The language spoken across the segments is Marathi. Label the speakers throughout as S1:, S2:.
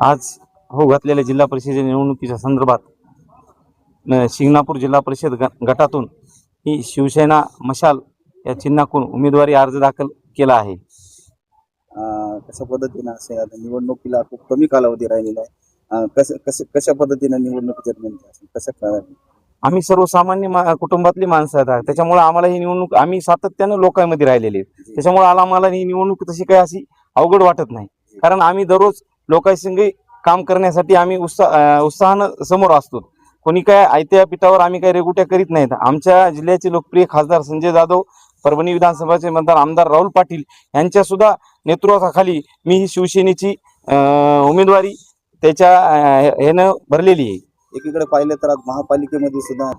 S1: आज हो घातलेल्या जिल्हा परिषद निवडणुकीच्या संदर्भात शिंगणापूर जिल्हा परिषद गटातून ही शिवसेना मशाल या चिन्हातून उमेदवारी अर्ज दाखल केला आहे।
S2: कशा पद्धतीने असे आता निवडणुकीला खूप कमी कालावधी राहिलेला आहे, कशा पद्धतीने निवडणुकीच्या कसं
S1: आम्ही सर्वसामान्य कुटुंबातली माणसं आहेत, त्याच्यामुळे आम्हाला ही निवडणूक आम्ही सातत्याने लोकांमध्ये राहिलेले आहेत, त्याच्यामुळे आम्हाला ही निवडणूक तशी काही अशी अवघड वाटत नाही, कारण आम्ही दररोज लोकांसंग काम करण्यासाठी आम्ही उत्साहानं समोर असतो। कोणी काय आयत्या पिठावर आम्ही काही रेगुट्या करीत नाहीत। आमच्या जिल्ह्याचे लोकप्रिय खासदार संजय जाधव, परभणी विधानसभाचे मतदार आमदार राहुल पाटील यांच्या सुद्धा नेतृत्वाखाली मी ही शिवसेनेची उमेदवारी त्याच्या ह्यानं भरलेली आहे।
S2: एकीकडे पाहिलं तर आज महापालिकेमध्ये सुद्धा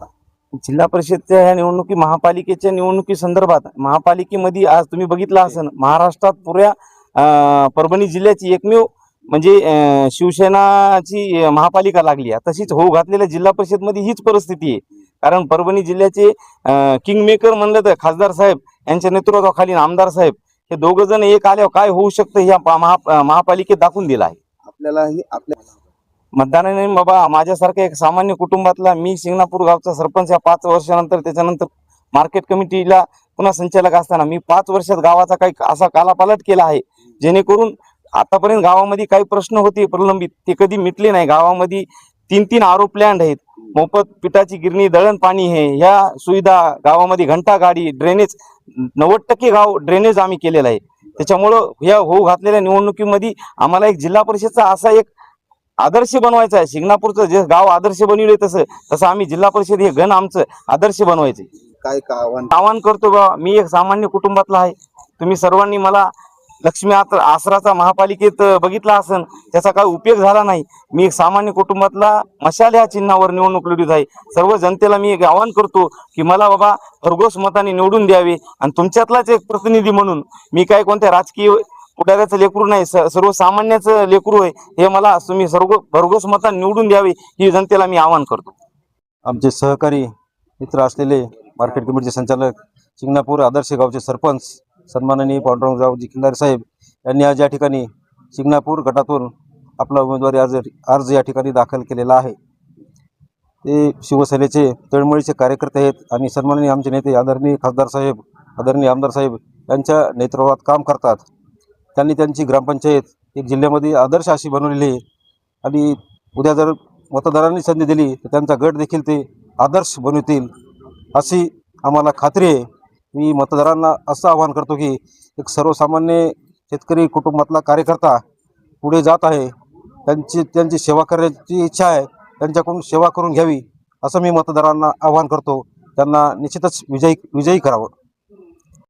S1: जिल्हा परिषदच्या ह्या महापालिकेच्या निवडणुकी संदर्भात महापालिकेमध्ये आज तुम्ही बघितलं असेल, महाराष्ट्रात पुऱ्या परभणी जिल्ह्याची एकमेव म्हणजे शिवसेनाची महापालिका लागली आहे। तशीच हो घातलेल्या जिल्हा परिषदमध्ये हीच परिस्थिती आहे, कारण परभणी जिल्ह्याचे किंगमेकर म्हणलं तर खासदार साहेब यांच्या नेतृत्वाखाली आमदार साहेब हे दोघं जण एक आल्यावर काय होऊ शकतं ह्या महापालिकेत दाखवून दिलं आहे।
S2: आपल्यालाही आपल्या
S1: मतदानाने बाबा माझ्यासारख्या एक सामान्य कुटुंबातला मी शिंगणापूर गावचा सरपंच या 5 वर्षानंतर त्याच्यानंतर मार्केट कमिटीला पुन्हा संचालक असताना मी 5 वर्षात गावाचा काही असा कालापालट केला आहे, जेणेकरून आतापर्यंत गावामध्ये काही प्रश्न होते प्रलंबित ते कधी मिटले नाही। गावामध्ये 3 आरो प्लॅन्ट आहेत, मोफत पिठाची गिरणी, दळण पाणी हे ह्या सुविधा गावामध्ये, घंटा गाडी, ड्रेनेज 90% गाव ड्रेनेज आम्ही केलेलं आहे। त्याच्यामुळं ह्या हो घातलेल्या निवडणुकीमध्ये आम्हाला एक जिल्हा परिषदचा असा एक आदर्श बनवायचा आहे। शिंगणापूरचं जे गाव आदर्श बनवले तसं आम्ही जिल्हा परिषद हे गण आमचं आदर्श बनवायचे।
S2: काय
S1: आवाहन करतो बा, मी एक सामान्य कुटुंबातला आहे। तुम्ही सर्वांनी मला लक्ष्मी आसराचा महापालिकेत बघितला असेल, त्याचा काही उपयोग झाला नाही। मी एक सामान्य कुटुंबातला मशाल ह्या चिन्हावर निवडणूक लढवत आहे। सर्व जनतेला मी एक आवाहन करतो की मला बाबा भरघोस मताने निवडून द्यावे, आणि तुमच्यातलाच एक प्रतिनिधी म्हणून मी काय कोणत्या राजकीय पुढाऱ्याचं लेकरू नाही, सर्वसामान्याचं लेकरू आहे, हे मला तुम्ही सर्व भरघोस मताने निवडून द्यावे ही जनतेला मी आवाहन करतो।
S3: आमचे सहकारी मित्र असलेले मार्केट कमिटीचे संचालक, शिंगणापूर आदर्श गावचे सरपंच सन्माननीय पांडुरंगरावजी खिल्लारे साहेब यांनी आज या ठिकाणी शिंगणापूर गटातून आपला उमेदवारी अर्ज या ठिकाणी दाखल केलेला आहे। ते शिवसेनेचे तळमळीचे कार्यकर्ते आहेत आणि सन्माननीय आमचे नेते आदरणीय खासदार साहेब, आदरणीय आमदार साहेब यांच्या नेतृत्वात काम करतात। त्यांनी त्यांची ग्रामपंचायत एक जिल्ह्यामध्ये आदर्श अशी बनवलेली आहे, आणि उद्या जर मतदारांनी संधी दिली तर त्यांचा गट देखील ते आदर्श बनवतील अशी आम्हाला खात्री आहे। मी मतदारांना असं आवाहन करतो की एक सर्वसामान्य शेतकरी कुटुंबातला कार्यकर्ता पुढे जात आहे, त्यांची सेवा करण्याची इच्छा आहे, त्यांच्याकडून सेवा करून घ्यावी असं मी मतदारांना आवाहन करतो। त्यांना निश्चितच विजयी करावं।